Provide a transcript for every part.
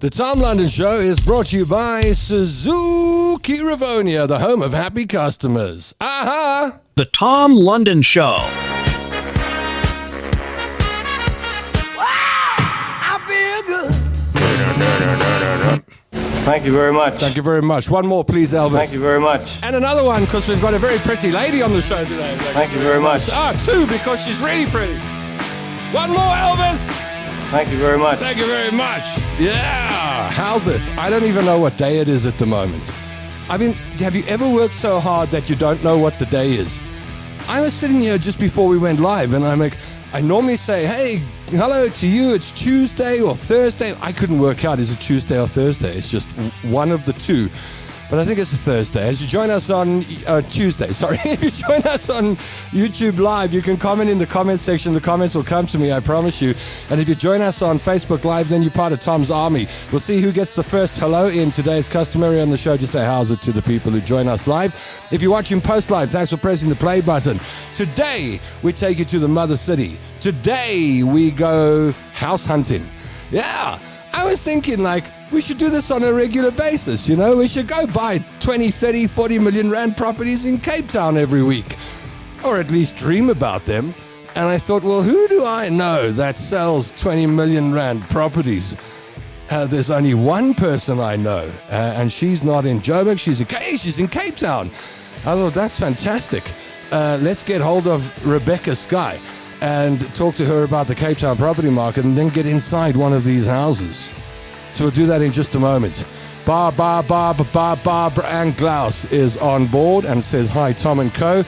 The Tom London Show is brought to you by Suzuki Rivonia, the home of happy customers. Aha! The Tom London Show. Wow! I feel good. Thank you very much. Thank you very much. One more, please, Elvis. Thank you very much. And another one, because we've got a very pretty lady on the show today. Thank you very much. Two, because she's really pretty. One more, Elvis. Thank you very much. Thank you very much. Yeah. How's it? I don't even know what day it is at the moment. I mean, have you ever worked so hard that you don't know what the day is? I was sitting here just before we went live, and I'm like, I normally say, hey, hello to you, it's Tuesday or Thursday. I couldn't work out, is it Tuesday or Thursday? It's just one of the two. But I think it's a Thursday. As you join us on Tuesday, sorry. If you join us on YouTube Live, you can comment in the comment section. The comments will come to me, I promise you. And if you join us on Facebook Live, then you're part of Tom's army. We'll see who gets the first hello in today. It's customary on the show to say how's it to the people who join us live. If you're watching post live, thanks for pressing the play button. Today, we take you to the mother city. Today, we go house hunting. Yeah, I was thinking we should do this on a regular basis, you know? We should go buy 20, 30, 40 million rand properties in Cape Town every week. Or at least dream about them. And I thought, well, who do I know that sells 20 million rand properties? There's only one person I know, and she's not in Joburg, she's in Cape Town. I thought, that's fantastic. Let's get hold of Rebekah Skye and talk to her about the Cape Town property market and then get inside one of these houses. So we'll do that in just a moment. Barbara Ann Glaus is on board and says, hi, Tom and Co.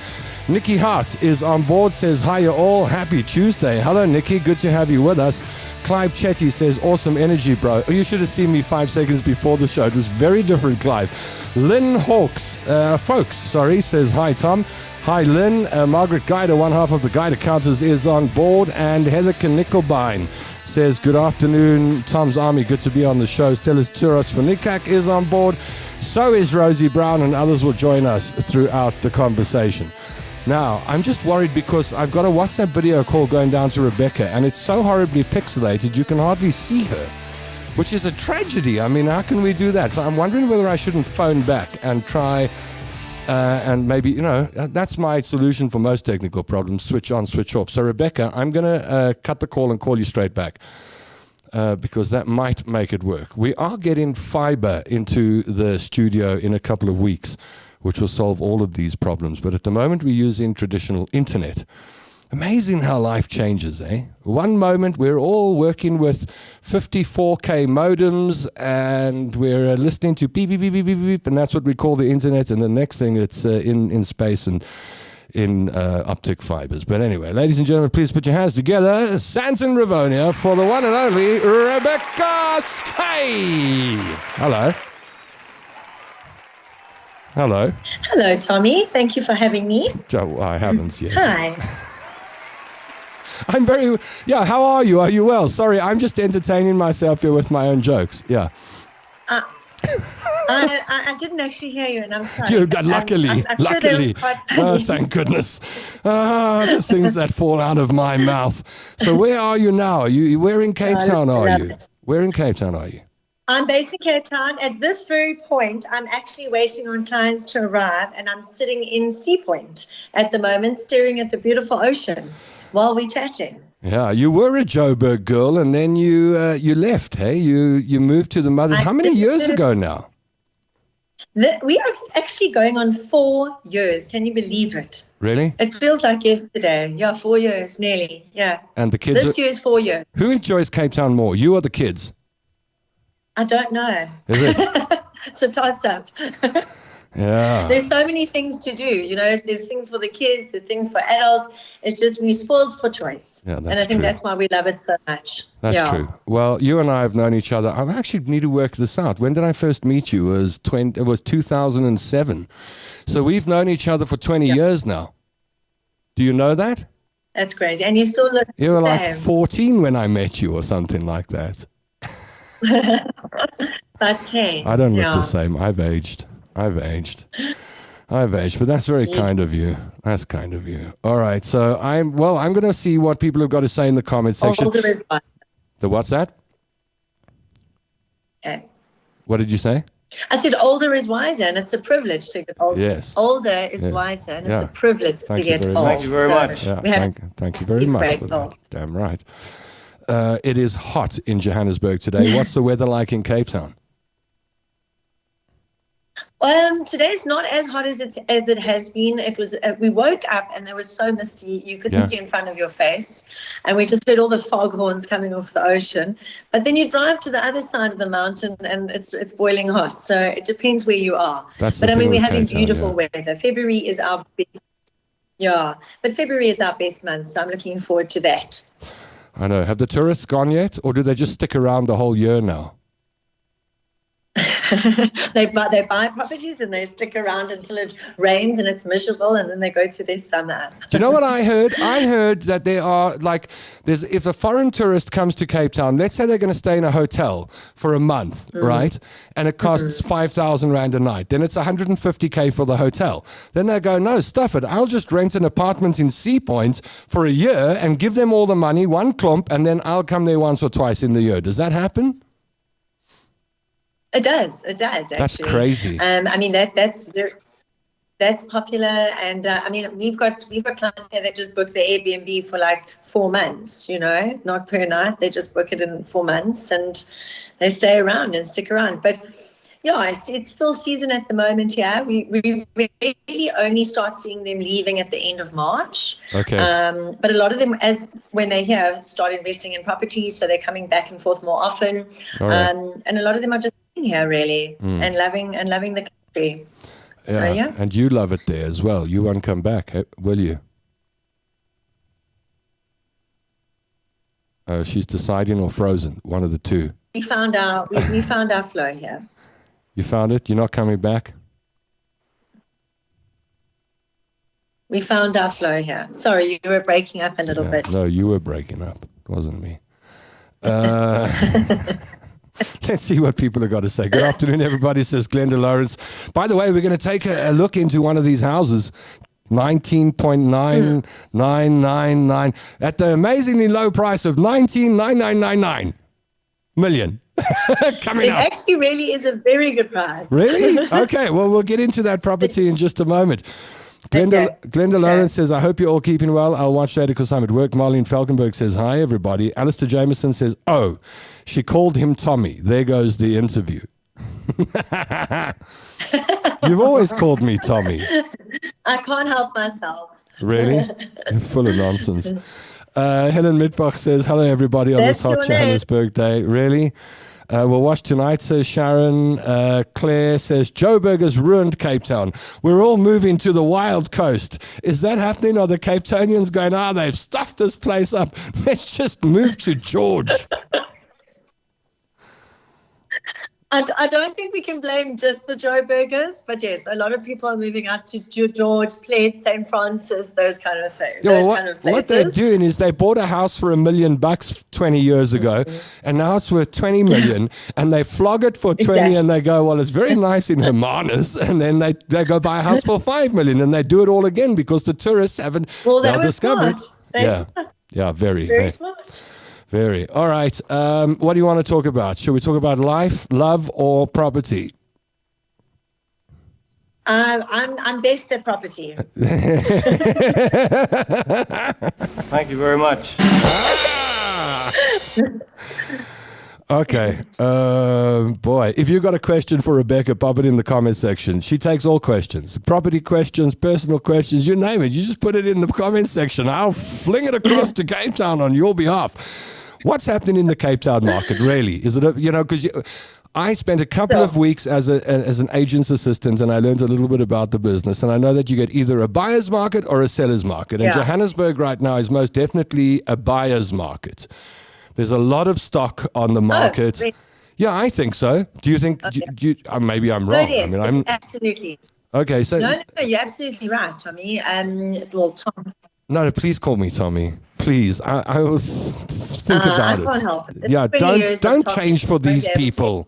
Nikki Hart is on board, says, hi, you all. Happy Tuesday. Hello, Nikki. Good to have you with us. Clive Chetty says, awesome energy, bro. Oh, you should have seen me 5 seconds before the show. It was very different, Clive. Lynn Folks, says, hi, Tom. Hi, Lynn. Margaret Guider, one half of the Guider Counters, is on board. And Heather Nickelbine says, good afternoon, Tom's Army. Good to be on the show. Stella's Turos for Nikak is on board. So is Rosie Brown, and others will join us throughout the conversation. Now, I'm just worried because I've got a WhatsApp video call going down to Rebekah, and it's so horribly pixelated, you can hardly see her, which is a tragedy. I mean, how can we do that? So I'm wondering whether I shouldn't phone back and try and maybe, that's my solution for most technical problems, switch on, switch off. So, Rebekah, I'm going to cut the call and call you straight back because that might make it work. We are getting fiber into the studio in a couple of weeks, which will solve all of these problems. But at the moment, we're using traditional internet. Amazing how life changes, eh? One moment, we're all working with 54K modems, and we're listening to beep, beep, beep, beep, beep, beep, and that's what we call the internet. And the next thing, it's in space and in optic fibers. But anyway, ladies and gentlemen, please put your hands together. Santon Rivonia for the one and only Rebekah Skye. Hello. Hello. Hello, Tommy. Thank you for having me. Oh, I haven't yet. Hi. I'm how are you? Are you well? Sorry, I'm just entertaining myself here with my own jokes. Yeah. I didn't actually hear you, and I'm sorry. Luckily. I'm sure they were quite funny. Oh, thank goodness. The things that fall out of my mouth. So where are you now? Where in Cape Town are you? Where in Cape Town are you? I'm based in Cape Town. At this very point, I'm actually waiting on clients to arrive, and I'm sitting in Sea Point at the moment, staring at the beautiful ocean while we're chatting. Yeah, you were a Joburg girl, and then you left, hey? You moved to the mother. How many years ago now? We are actually going on 4 years. Can you believe it? Really? It feels like yesterday. Yeah, 4 years, nearly. Yeah. And the kids. This year is 4 years. Who enjoys Cape Town more, you or the kids? I don't know. Is it? It's a toss-up. Yeah. There's so many things to do. There's things for the kids, there's things for adults. It's just we're spoiled for choice. Yeah, that's and I think true. That's why we love it so much. That's true. Well, you and I have known each other. I actually need to work this out. When did I first meet you? It was 2007. So we've known each other for 20 years now. Do you know that? That's crazy. And you still look You were the like same. 14 when I met you or something like that. But 10. I don't look the same. I've aged, but that's very kind of you. That's kind of you. All right, so I'm going to see what people have got to say in the comment section. Older is one. The what's that? What did you say? I said older is wiser, and it's a privilege to get older. Yes. Older is Yes. wiser, and Yeah. it's a privilege to Thank you get very old. much. Thank you very much. Yeah, We have thank you very be much for grateful. that. Damn right. It is hot in Johannesburg today. What's the weather like in Cape Town? Today's not as hot as it has been. It was. We woke up and it was so misty you couldn't Yeah. see in front of your face, and we just heard all the foghorns coming off the ocean. But then you drive to the other side of the mountain and it's boiling hot. So it depends where you are. That's the but I thing mean, we're with having Cape Town, beautiful yeah. weather. February is our best. Yeah, but February is our best month, so I'm looking forward to that. I know. Have the tourists gone yet, or do they just stick around the whole year now? They buy properties and they stick around until it rains and it's miserable, and then they go to their summer. Do you know what I heard? I heard that there are if a foreign tourist comes to Cape Town, let's say they're going to stay in a hotel for a month, right? And it costs 5,000 Rand a night. Then it's 150K for the hotel. Then they go, no, stuff it. I'll just rent an apartment in Sea Point for a year and give them all the money, one clump, and then I'll come there once or twice in the year. Does that happen? It does. Actually. That's crazy. I mean that's popular, and I mean we've got clients here that just book the Airbnb for like 4 months. You know, not per night. They just book it in 4 months, and they stay around and stick around. But yeah, it's still season at the moment. Yeah, we really only start seeing them leaving at the end of March. Okay. But a lot of them, when they're here, start investing in properties, so they're coming back and forth more often. All right. And a lot of them are just here really and loving the country. So yeah. And you love it there as well. You won't come back, will you? She's deciding or frozen, one of the two. We found our flow here. You found it? You're not coming back? We found our flow here. Sorry, you were breaking up a little bit. No, you were breaking up. It wasn't me. Let's see what people have got to say. Good afternoon, everybody, says Glenda Lawrence. By the way, we're going to take a look into one of these houses. 19.9999 at the amazingly low price of 19,999 million. Coming up. It actually really is a very good price. Really? Okay, well, we'll get into that property in just a moment. Glenda Lawrence says, I hope you're all keeping well. I'll watch later because I'm at work. Marlene Falkenberg says, hi, everybody. Alistair Jameson says, oh, she called him Tommy. There goes the interview. You've always called me Tommy. I can't help myself. Really? You're full of nonsense. Helen Midbach says, hello, everybody, on That's this hot your name. Johannesburg day. Really? We'll watch tonight, says Sharon. Claire says, Joburg has ruined Cape Town. We're all moving to the wild coast. Is that happening? Are the Cape Townians going, they've stuffed this place up. Let's just move to George. I don't think we can blame just the Joburgers, but yes, a lot of people are moving out to George, Pled, St. Francis, those kind of things. What they're doing is they bought a house for $1 million 20 years ago, and now it's worth 20 million, and they flog it for 20, Exactly. and they go, well, it's very nice in Hermanus, and then they go buy a house for 5 million, and they do it all again because the tourists haven't discovered. Yeah, very smart. Very. All right. What do you want to talk about? Should we talk about life, love, or property? I'm best at property. Thank you very much. Okay. Boy, if you've got a question for Rebekah, pop it in the comment section. She takes all questions. Property questions, personal questions, you name it. You just put it in the comment section. I'll fling it across to Cape Town on your behalf. What's happening in the Cape Town market, really? Is it, because I spent a couple of weeks as an agent's assistant, and I learned a little bit about the business. And I know that you get either a buyer's market or a seller's market. And Johannesburg right now is most definitely a buyer's market. There's a lot of stock on the market. Really? Yeah, I think so. Do you think? Okay. Maybe I'm wrong. No, it is. Absolutely. Okay. So no, you're absolutely right, Tommy. Tom. No, please call me Tommy. Please, I will think about it. I can't help it. Yeah, don't change for these people.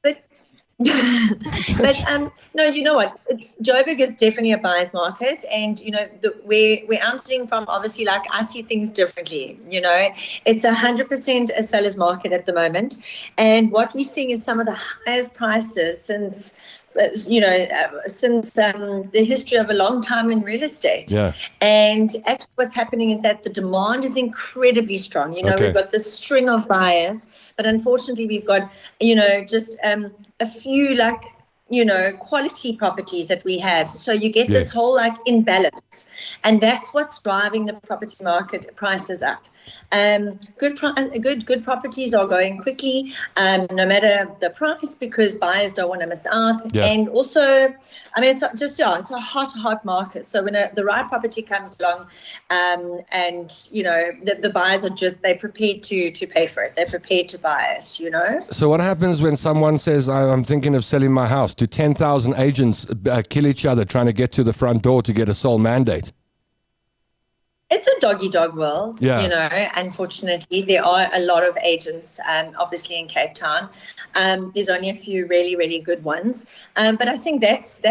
But But no, you know what? Joburg is definitely a buyer's market, and you know where I'm sitting from, obviously, like I see things differently. You know, it's 100% a seller's market at the moment, and what we're seeing is some of the highest prices since. Since the history of a long time in real estate. Yeah. And actually what's happening is that the demand is incredibly strong. You know, Okay. we've got this string of buyers, but unfortunately we've got, you know, just a few like, you know, quality properties that we have. So you get this whole like imbalance, and that's what's driving the property market prices up. Good properties are going quickly, no matter the price, because buyers don't want to miss out. Yeah. And also, I mean, it's a hot market. So when the right property comes along, and you know, the buyers are they're prepared to pay for it. They're prepared to buy it. You know. So what happens when someone says, I'm thinking of selling my house? Do 10,000 agents kill each other trying to get to the front door to get a sole mandate? It's a dog-eat-dog world, Yeah. you know. Unfortunately, there are a lot of agents, obviously in Cape Town. There's only a few really, really good ones. But I think that's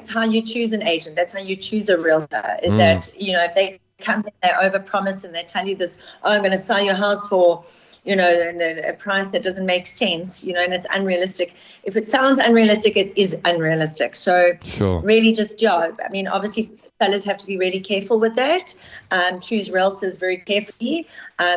how you choose an agent. That's how you choose a realtor, is that, you know, if they come in, they overpromise and they tell you this, I'm going to sell your house for, you know, a price that doesn't make sense, you know, and it's unrealistic. If it sounds unrealistic, it is unrealistic. So Sure. really just, I mean, obviously, sellers have to be really careful with that. Choose realtors very carefully,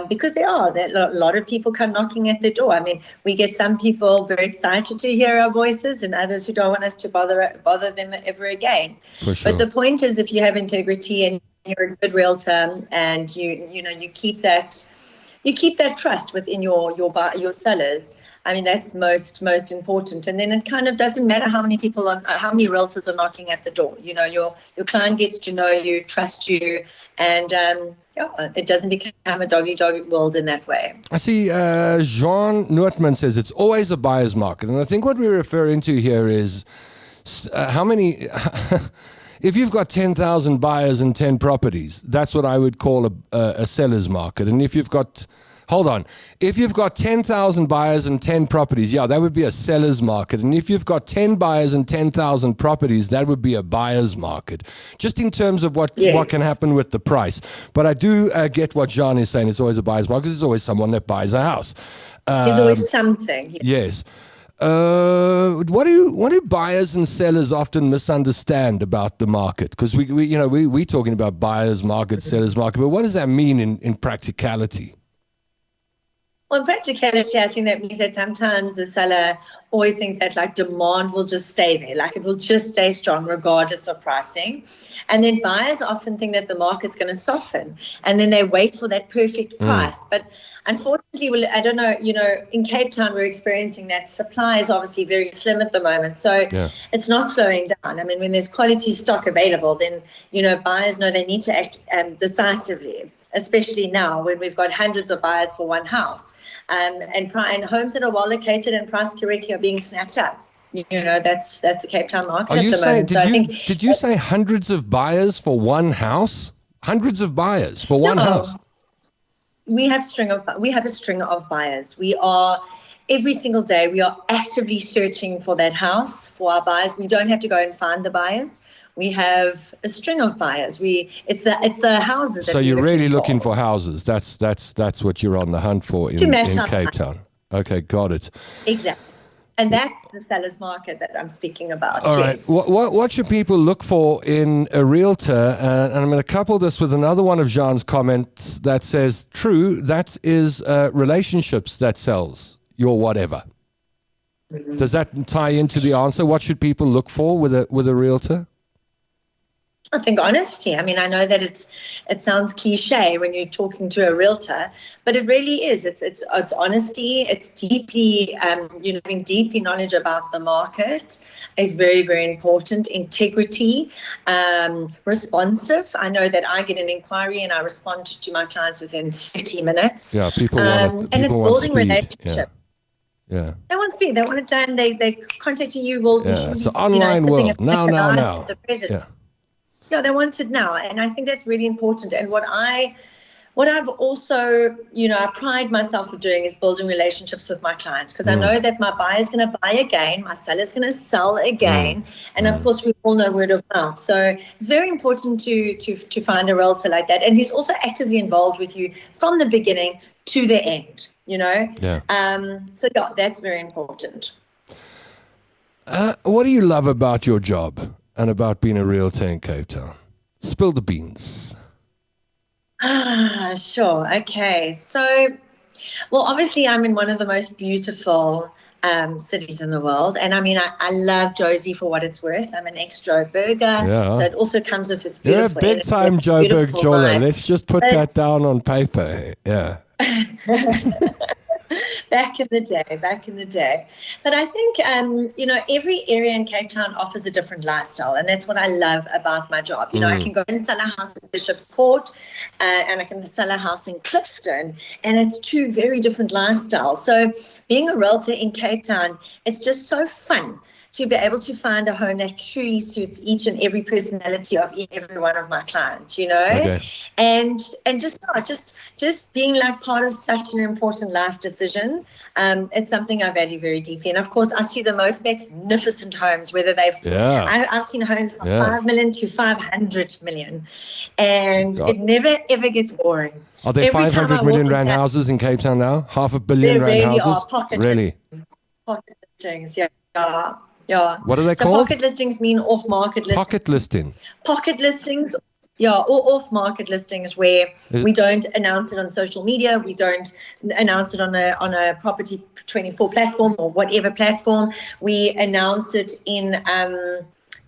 because there are a lot of people come knocking at the door. I mean, we get some people very excited to hear our voices, and others who don't want us to bother them ever again. For sure. But the point is, if you have integrity and you're a good realtor, and you keep that trust within your sellers. I mean, that's most important. And then it kind of doesn't matter how many realtors are knocking at the door. You know, your client gets to know you, trust you, and it doesn't become a dog-eat-dog world in that way. I see Jean Noortman says it's always a buyer's market. And I think what we're referring to here is how many... If you've got 10,000 buyers and 10 properties, that's what I would call a seller's market. And if you've got... Hold on. If you've got 10,000 buyers and 10 properties, that would be a seller's market. And if you've got 10 buyers and 10,000 properties, that would be a buyer's market. Just in terms of what can happen with the price. But I do get what Jean is saying. It's always a buyer's market. There's always someone that buys a house. There's always something. Yes. What do buyers and sellers often misunderstand about the market? Because we're talking about buyer's market, seller's market. But what does that mean in practicality? Well, in practicality, I think that means that sometimes the seller always thinks that like demand will just stay there, like it will just stay strong regardless of pricing. And then buyers often think that the market's going to soften, and then they wait for that perfect price. But unfortunately, I don't know, you know, in Cape Town, we're experiencing that supply is obviously very slim at the moment. So it's not slowing down. I mean, when there's quality stock available, then, you know, buyers know they need to act decisively. Especially now when we've got hundreds of buyers for one house, and homes that are well located and priced correctly are being snapped up. You know, that's a Cape Town market at the moment. Did you say hundreds of buyers for one house? Hundreds of buyers for one house? We have a string of buyers. We are every single day we are actively searching for that house for our buyers. We don't have to go and find the buyers. We have a string of buyers. It's the houses. So you're really looking for houses. That's what you're on the hunt for in Cape Town. Okay, got it. Exactly. And that's the seller's market that I'm speaking about. All right. What should people look for in a realtor? And I'm going to couple this with another one of Jean's comments that says, true, that is relationships that sells your whatever. Mm-hmm. Does that tie into the answer? What should people look for with a realtor? I think honesty. I mean, I know that it sounds cliche when you're talking to a realtor, but it really is. It's honesty. It's deeply, having deeply knowledge about the market is very, very important. Integrity, responsive. I know that I get an inquiry and I respond to my clients within 30 minutes. Yeah, people want it. And it's building relationship. Yeah. They want speed. They want it done. They contacting you. Will it's an online world. Now. Yeah, they want it now. And I think that's really important. And what I what I've also, I pride myself for doing is building relationships with my clients, because I know that my buyer's going to buy again, my seller's going to sell again, and of course we all know word of mouth. So it's very important to find a realtor like that, and who's also actively involved with you from the beginning to the end. So that's very important. What do you love about your job and about being a realtor in Cape Town? Spill the beans. Sure. Okay. So, well, obviously I'm in one of the most beautiful cities in the world. And I mean, I love Josie for what it's worth. I'm an ex-Joburger. So it also comes with its beautiful You're a big-time Joburg jeweler. Let's just put that down on paper. Yeah. Back in the day. But I think, every area in Cape Town offers a different lifestyle. And that's what I love about my job. I can go and sell a house in Bishop's Port and I can sell a house in Clifton. And it's two very different lifestyles. So being a realtor in Cape Town, it's just so fun to be able to find a home that truly suits each and every personality of every one of my clients, and just being like part of such an important life decision. It's something I value very deeply. And of course, I see the most magnificent homes, whether I've seen homes from 5 million to 500 million, and it never ever gets boring. Are there 500 million rand houses in Cape Town now? $500 million rand houses? Pocket listings, yeah. What are they called? Pocket listings mean off-market listings. Pocket listing. Pocket listings, or off-market listings where we don't announce it on social media, we don't announce it on a Property 24 platform or whatever platform. We announce it in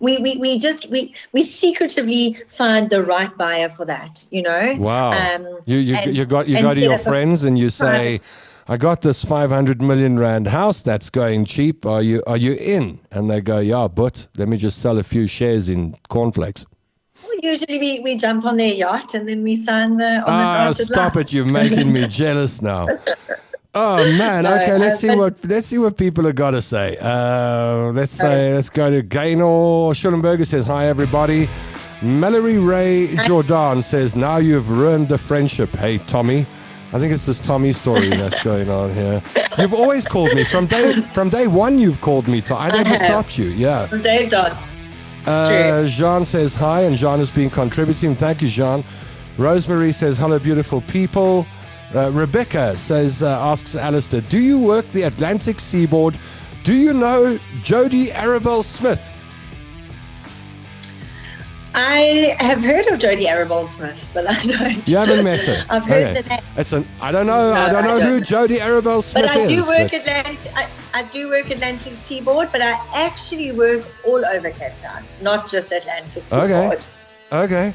we secretively find the right buyer for that. Wow. You go to your friends and you say, I got this 500 million rand house that's going cheap. Are you in? And they go, yeah, but let me just sell a few shares in cornflakes. Well, usually we jump on their yacht and then we sign the dotted stop line. it! You're making me jealous now. Oh man! Okay, let's see what people have got to say. Let's go to Gaynor Schulenberger says hi everybody. Mallory Ray Jordan says now you've ruined the friendship. Hey Tommy. I think it's this Tommy story that's going on here. You've always called me from day one. You've called me. I never stopped you. Yeah. From day one. Jean says hi, and Jean has been contributing. Thank you, Jean. Rosemary says hello, beautiful people. Rebecca says asks Alistair, do you work the Atlantic seaboard? Do you know Jody Arabelle Smith? I have heard of Jody Arabelle Smith, but I don't. You haven't met her. I've heard the name. I don't know who Jody Arabelle Smith is. But I do work Atlantic Seaboard, but I actually work all over Cape Town, not just Atlantic Seaboard. Okay.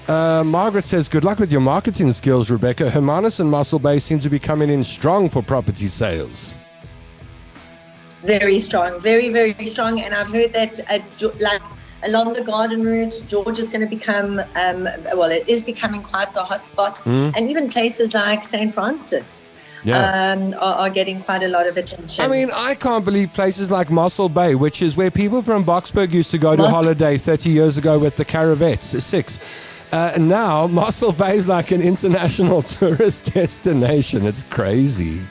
Margaret says, good luck with your marketing skills, Rebecca. Hermanus and Muscle Bay seem to be coming in strong for property sales. Very strong, very, very strong. And I've heard that along the Garden Route, George is going to become, it is becoming quite the hotspot. And even places like St. Francis are getting quite a lot of attention. I mean, I can't believe places like Mossel Bay, which is where people from Boksburg used to go to holiday 30 years ago with the Caravettes, 6. Now, Mossel Bay is like an international tourist destination. It's crazy.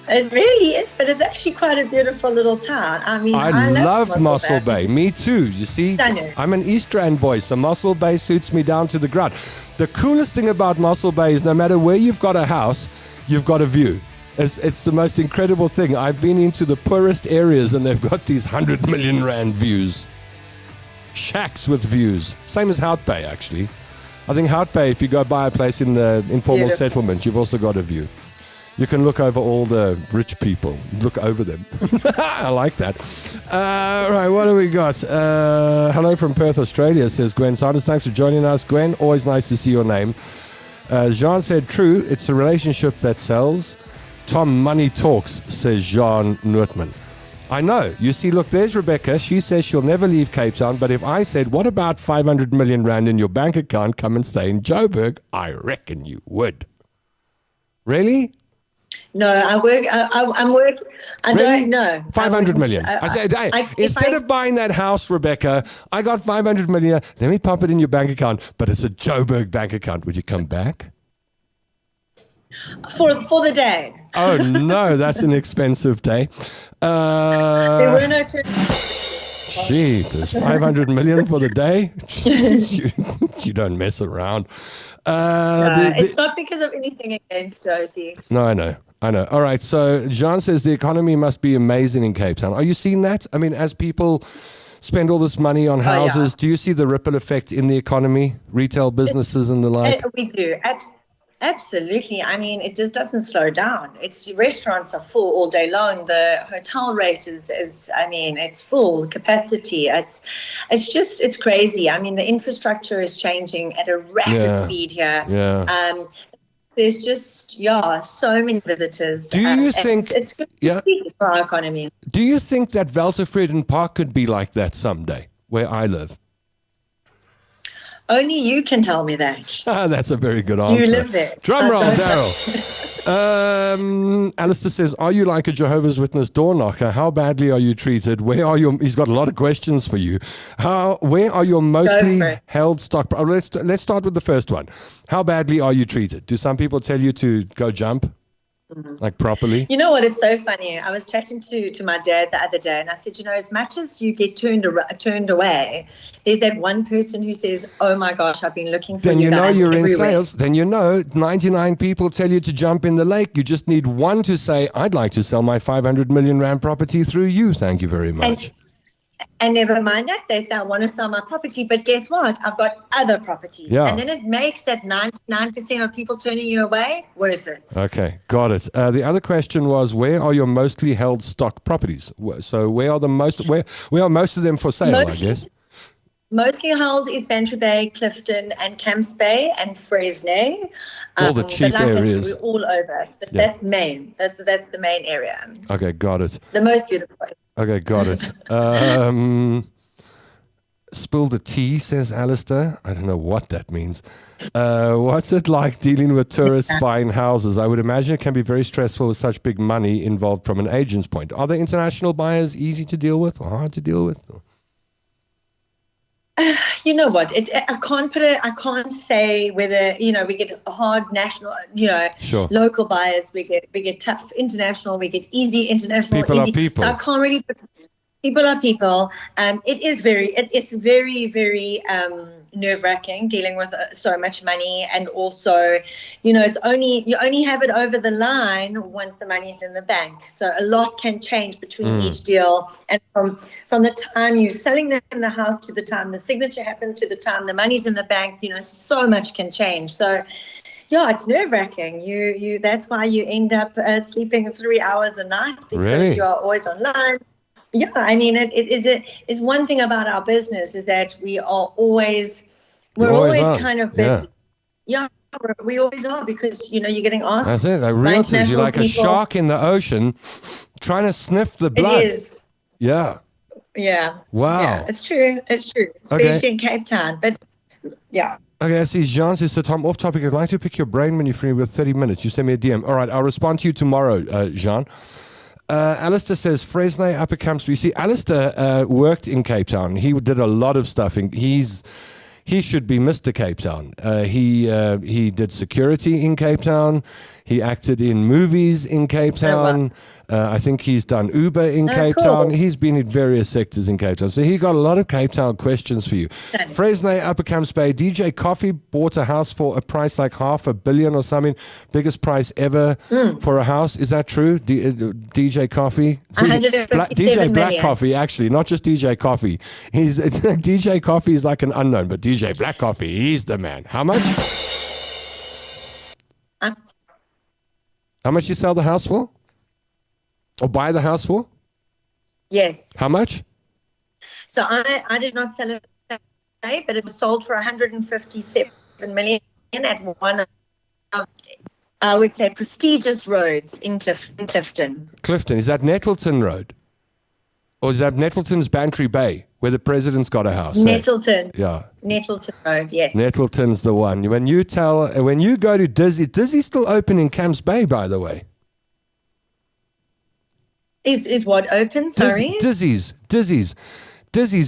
It really is, but it's actually quite a beautiful little town. I mean, I loved Mossel Bay. Me too. You see, I'm an East Rand boy, so Mossel Bay suits me down to the ground. The coolest thing about Mossel Bay is no matter where you've got a house, you've got a view. It's the most incredible thing. I've been into the poorest areas and they've got these 100 million rand views. Shacks with views. Same as Hout Bay, actually. I think Hout Bay, if you go buy a place in the informal settlement, you've also got a view. You can look over all the rich people. Look over them. I like that. Right, what do we got? Hello from Perth, Australia, says Gwen Sanders. Thanks for joining us, Gwen. Always nice to see your name. Jean said, true, it's a relationship that sells. Tom, money talks, says Jean Nootman. I know. You see, look, there's Rebecca. She says she'll never leave Cape Town. But if I said, what about 500 million rand in your bank account? Come and stay in Joburg. I reckon you would. Really? No, I don't know. 500 million. I said, instead of buying that house, Rebecca, I got 500 million. Let me pump it in your bank account, but it's a Joburg bank account. Would you come back? For the day. Oh, no, that's an expensive day. There were no Jeepers, 500 million for the day? you don't mess around. It's not because of anything against Josie. No, I know. All right, so John says the economy must be amazing in Cape Town. Are you seeing that? I mean, as people spend all this money on houses, do you see the ripple effect in the economy, retail businesses and the like? We do. Absolutely. I mean, it just doesn't slow down. Restaurants are full all day long. The hotel rate is it's full capacity. It's crazy. I mean, the infrastructure is changing at a rapid speed here. Yeah. There's just, so many visitors. Do you think it's good for our economy? Do you think that Weltevreden Park could be like that someday, where I live? Only you can tell me that. That's a very good answer. You live there. Drum roll, Daryl. Alistair says, are you like a Jehovah's Witness door knocker? How badly are you treated? He's got a lot of questions for you. Where are your mostly held stock? Let's start with the first one. How badly are you treated? Do some people tell you to go jump? Like properly? You know what? It's so funny. I was chatting to my dad the other day, and I said, as much as you get turned away, there's that one person who says, "Oh my gosh, I've been looking for you." Then you know you're everywhere. in sales. Then 99 people tell you to jump in the lake. You just need one to say, "I'd like to sell my 500 million rand property through you. Thank you very much." And never mind that, they say, I want to sell my property, but guess what? I've got other properties. Yeah. And then it makes that 99% of people turning you away worth it. Okay, got it. The other question was, where are your mostly held stock properties? So where are most of them for sale, I guess? Mostly held is Bantry Bay, Clifton, and Camps Bay, and Fresnay. All the cheap areas. We're all over, but that's main. That's the main area. Okay, got it. The most beautiful. Okay, got it. Spill the tea, says Alistair. I don't know what that means. What's it like dealing with tourists buying houses? I would imagine it can be very stressful with such big money involved from an agent's point. Are the international buyers easy to deal with or hard to deal with? You know what? I can't say whether we get hard national, sure. Local buyers. We get tough international. We get easy international. People easy. are people. So I can't really. People are people. It's very, very nerve-wracking dealing with so much money, and also, you only have it over the line once the money's in the bank. So a lot can change between each deal, and from the time you're selling them the house to the time the signature happens to the time the money's in the bank, so much can change. So. Yeah, it's nerve-wracking. You that's why you end up sleeping 3 hours a night because you are always online. Yeah, I mean, it is one thing about our business is that we're always kind of busy. Yeah, we always are because, you're getting asked. That's it. Like realtors, you're like a shark in the ocean trying to sniff the blood. It is. Yeah. Yeah. Wow. Yeah, it's true. Especially in Cape Town. But, yeah. Okay, I see Jean says, so Tom, off topic, I'd like to pick your brain when you're free with 30 minutes. You send me a DM. All right, I'll respond to you tomorrow, Jean. Alistair says, Fresnay, Upper Camps. You see, Alistair worked in Cape Town. He did a lot of stuff. He should be Mr. Cape Town. He did security in Cape Town. He acted in movies in Cape Town. Oh, wow. I think he's done Uber in Cape Town. He's been in various sectors in Cape Town. So he got a lot of Cape Town questions for you. Fresnay, Upper Camps Bay. DJ Coffee bought a house for a price like $500 million or something. Biggest price ever for a house. Is that true? DJ Coffee? DJ Black Coffee, actually, not just DJ Coffee. DJ Coffee is like an unknown, but DJ Black Coffee, he's the man. How much? How much you sell the house for? Or buy the house for? Yes. How much? So I did not sell it today, but it was sold for 157 million at one of, I would say, prestigious roads in Clifton. Clifton, is that Nettleton Road? Or is that Nettleton's Bantry Bay, where the president's got a house? Nettleton. Yeah. Nettleton Road, yes. Nettleton's the one. When you go to Dizzy's still open in Camps Bay, by the way. Is what open? Sorry? Dizzy's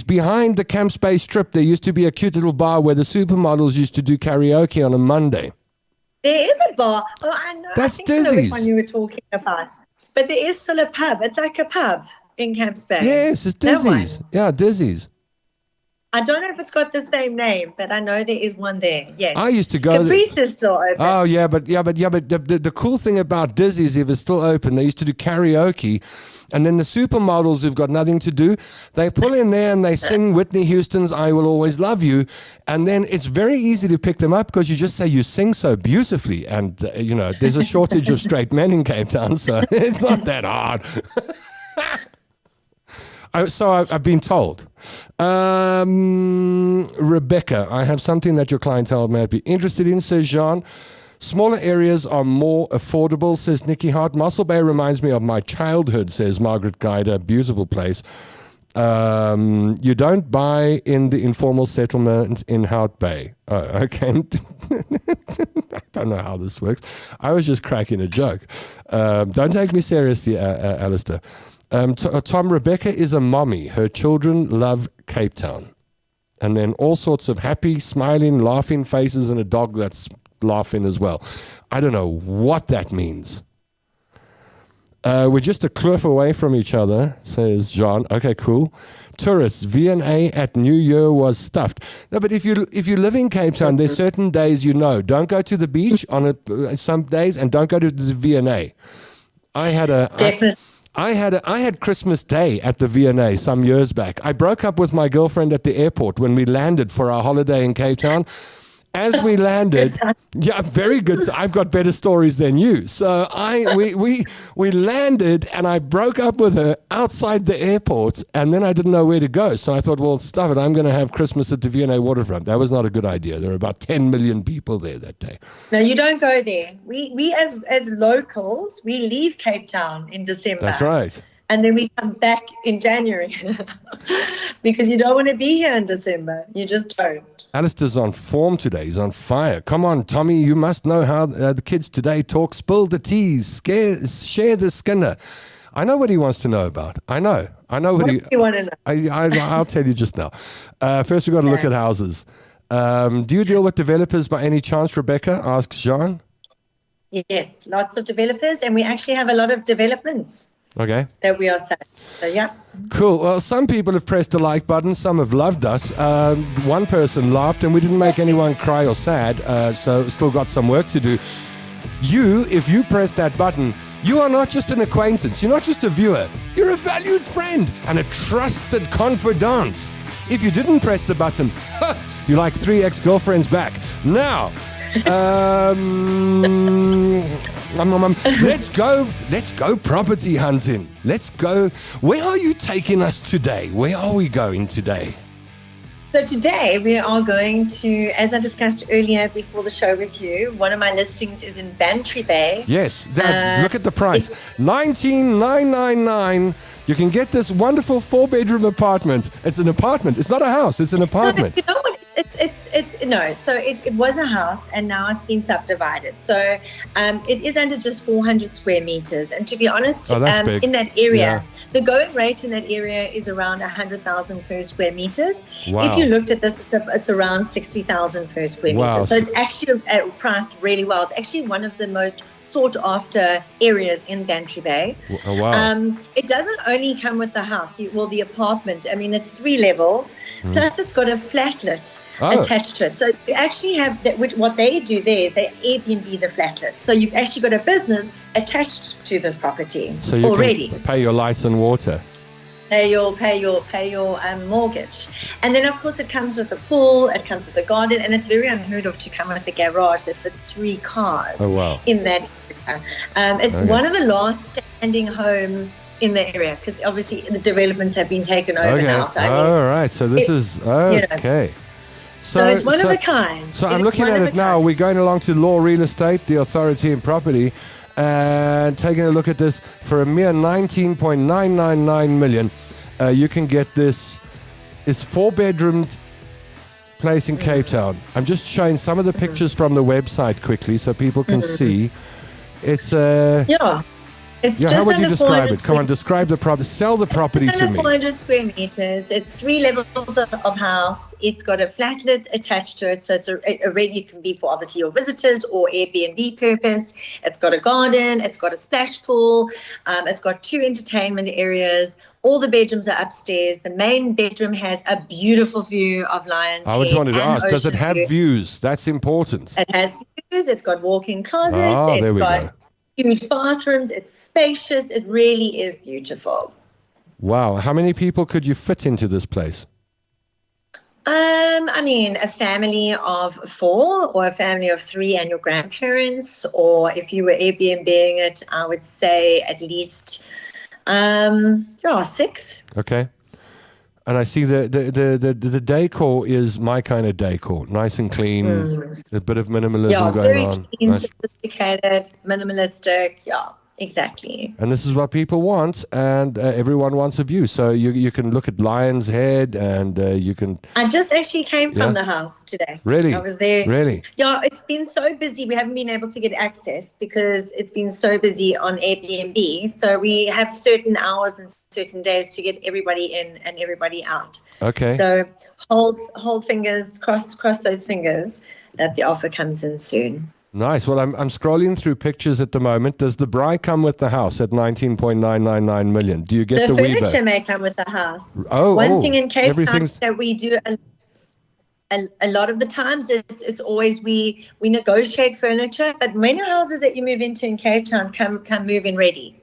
behind the Camps Bay Strip. There used to be a cute little bar where the supermodels used to do karaoke on a Monday. There is a bar. Oh, I know. That's I think I know which Dizzy's. one you were talking about. But there is still a pub. It's like a pub in Camps Bay. Yes, it's That one. Dizzy's. Yeah, Dizzy's. I don't know if it's got the same name, but I know there is one there. Yes. I used to go Caprice is still open. Oh yeah, but the cool thing about Dizzy's, if it's still open, they used to do karaoke, and then the supermodels who've got nothing to do, they pull in there and they sing Whitney Houston's "I Will Always Love You," and then it's very easy to pick them up because you just say you sing so beautifully, and there's a shortage of straight men in Cape Town, so it's not that hard. So I've been told. Rebecca, I have something that your clientele might be interested in, says Jean. Smaller areas are more affordable, says Nikki Hart. Mossel Bay reminds me of my childhood, says Margaret Guider. Beautiful place. You don't buy in the informal settlement in Hout Bay. Oh, okay. I don't know how this works. I was just cracking a joke. Don't take me seriously, Alistair. Tom, Rebecca is a mommy. Her children love Cape Town. And then all sorts of happy, smiling, laughing faces and a dog that's laughing as well. I don't know what that means. We're just a cliff away from each other, says John. Okay, cool. Tourists, V&A at New Year was stuffed. No, but if you live in Cape Town, there's certain days don't go to the beach on some days, and don't go to the V&A. I had Christmas Day at the V&A some years back. I broke up with my girlfriend at the airport when we landed for our holiday in Cape Town. As we landed, yeah, very good. I've got better stories than you. So we landed, and I broke up with her outside the airport, and then I didn't know where to go. So I thought, well, stuff it. I'm going to have Christmas at the V&A waterfront. That was not a good idea. There were about 10 million people there that day. No, you don't go there. We as locals, we leave Cape Town in December. That's right. And then we come back in January because you don't want to be here in December. You just don't. Alistair's on form today. He's on fire. Come on, Tommy. You must know how the kids today talk. Spill the teas. Share the Skinner. I know what he wants to know about. I know what do you want to know? I'll tell you just now. First, we've got to look at houses. Do you deal with developers by any chance, Rebecca? Asks Jean. Yes, lots of developers. And we actually have a lot of developments. Okay. That we are set. So, yeah. Cool. Well, some people have pressed the like button. Some have loved us. One person laughed, and we didn't make anyone cry or sad, so still got some work to do. If you press that button, you are not just an acquaintance. You're not just a viewer. You're a valued friend and a trusted confidant. If you didn't press the button, you're like 3 ex-girlfriends back. Now... let's go property hunting. Let's go. Where are you taking us today? Where are we going today? So today we are going to, as I discussed earlier before the show with you, one of my listings is in Bantry Bay. Yes, Dad, look at the price. $19,999. You can get this wonderful 4-bedroom apartment. It's an apartment. It's not a house. It's an apartment. You know what? So it was a house, and now it's been subdivided. So it is under just 400 square meters. And to be honest, in that area, the going rate in that area is around 100,000 per square meters. Wow. If you looked at this, it's around 60,000 per square meter. So it's actually priced really well. It's actually one of the most sought after areas in Bantry Bay. Oh, wow. It doesn't only come with the house, the apartment. I mean, it's 3 levels, plus it's got a flatlet attached to it. So you actually have that. What they do there is they Airbnb the flatlet. So you've actually got a business attached to this property so you already. Can pay your lights and water. Pay your mortgage, and then of course it comes with a pool. It comes with a garden, and it's very unheard of to come with a garage that fits 3 cars. Oh wow! In that area, it's one of the last standing homes in the area because obviously the developments have been taken over now. So all right, so this is okay. So it's one of a kind. So I'm looking at it now. We're going along to Law Real Estate, the authority in property, and taking a look at this for a mere 19.999 million. You can get this. It's 4-bedroom place in Cape Town. I'm just showing some of the pictures from the website quickly so people can see. It's It's Yeah, how just would you under describe 400 it? Come on, describe the property. Sell the property It's to under me. 400 square meters. It's 3 levels of house. It's got a flatlet attached to it. So it's already can be for obviously your visitors or Airbnb purpose. It's got a garden. It's got a splash pool. It's got 2 entertainment areas. All the bedrooms are upstairs. The main bedroom has a beautiful view of Lion's I just Head wanted to and ask, does it ocean have view. views? That's important. It has views. It's got walk-in closets. Ah, It's there we got go. huge bathrooms. It's spacious. It really is beautiful. Wow. How many people could you fit into this place? I mean, a family of 4 or a family of 3 and your grandparents, or if you were Airbnb-ing it, I would say at least 6. Okay. And I see the decor is my kind of decor. Nice and clean, a bit of minimalism Yeah, going very on. clean, Nice. sophisticated, minimalistic. Yeah, exactly. And this is what people want, and everyone wants a view. So you can look at Lion's Head, and you can... I just actually came from Yeah? the house today. Really? I was there. Really? Yeah, it's been so busy. We haven't been able to get access because it's been so busy on Airbnb. So we have certain hours and certain days to get everybody in and everybody out. Okay. So hold fingers, cross those fingers that the offer comes in soon. Nice. Well, I'm scrolling through pictures at the moment. Does the Bri come with the house at 19.999 million? Do you get The the furniture Weaver? may come with the house. Oh, One thing in Cape Town everything's- that we do a lot of the times, it's always we negotiate furniture, but many houses that you move into in Cape Town come move in ready.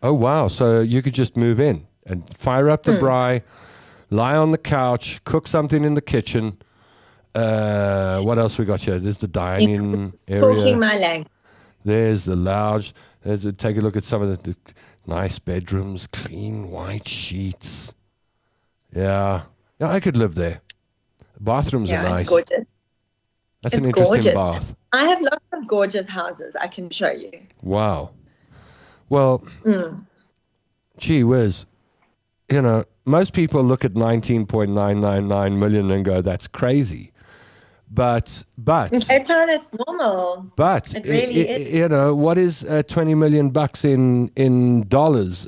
Oh, wow. So you could just move in and fire up the Bri, lie on the couch, cook something in the kitchen. What else we got here? There's the dining area. Talking my language. There's the lounge. Take a look at some of the nice bedrooms, clean white sheets. Yeah, I could live there. Bathrooms are nice. It's gorgeous. That's It's an interesting gorgeous. bath. I have lots of gorgeous houses I can show you. Wow. Well, gee whiz. You know, most people look at 19.999 million and go, that's crazy. But In Cape Town, it's normal. But It really is. you know, what is 20 million bucks in dollars?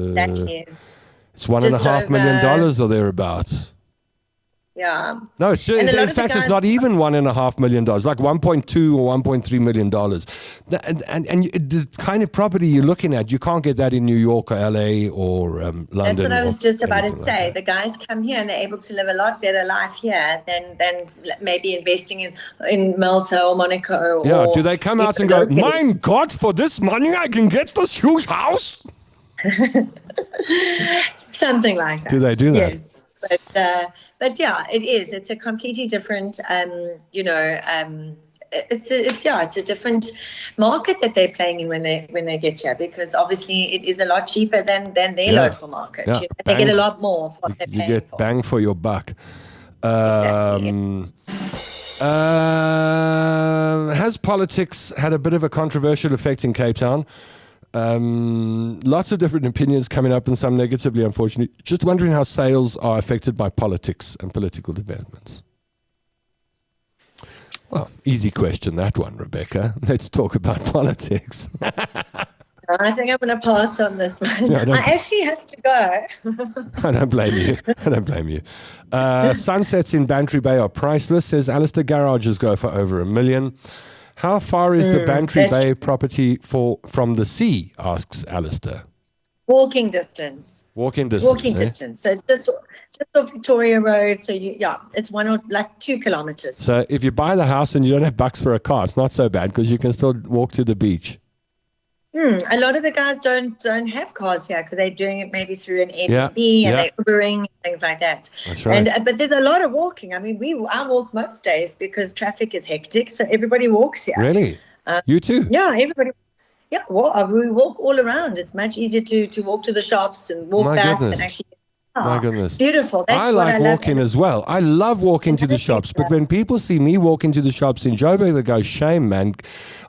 Exactly. It's $1.5 Just million over- or thereabouts. Yeah. No, it's just, And a lot in of the fact, it's guys- not even $1.5 million, like 1.2 or 1.3 million dollars. And the kind of property you're looking at, you can't get that in New York or LA or London. That's what I was or just about to anything say. like The guys come here and they're able to live a lot better life here than maybe investing in Malta or Monaco. that. Yeah, or do they come out and go, locally. my God, for this money I can get this huge house? Something like that. Do they do that? Yes. But yeah, it is. It's a completely different, it's a different market that they're playing in when they get here, because obviously it is a lot cheaper than their Yeah. local market. Yeah. You know, they get a Bang. lot more for what they're You paying get for. bang for your buck. Exactly. Has politics had a bit of a controversial effect in Cape Town? Lots of different opinions coming up, and some negatively, unfortunately. Just wondering how sales are affected by politics and political developments. Well, easy question, that one, Rebecca. Let's talk about politics. I think I'm going to pass on this one. Yeah, I actually have to go. I don't blame you. I don't blame you. Sunsets in Bantry Bay are priceless, says Alistair. Garages go for over $1 million. How far is the Bantry that's Bay property from the sea, asks Alistair. Walking distance. Walking distance. Walking eh? distance. So it's just off Victoria Road. So it's 1 or 2 kilometers. So if you buy the house and you don't have bucks for a car, it's not so bad because you can still walk to the beach. A lot of the guys don't have cars here because they're doing it maybe through an Airbnb Yeah. and they're Ubering and things like that. That's right. But there's a lot of walking. I mean, I walk most days because traffic is hectic, so everybody walks here. Really? You too? Yeah, everybody. Yeah, well, we walk all around. It's much easier to walk to the shops and walk My back goodness. than actually. My goodness. Beautiful. That's I what like I love. walking as well. I love walking to the Another shops. thing But when people see me walking to the shops in Joburg, they go, shame, man.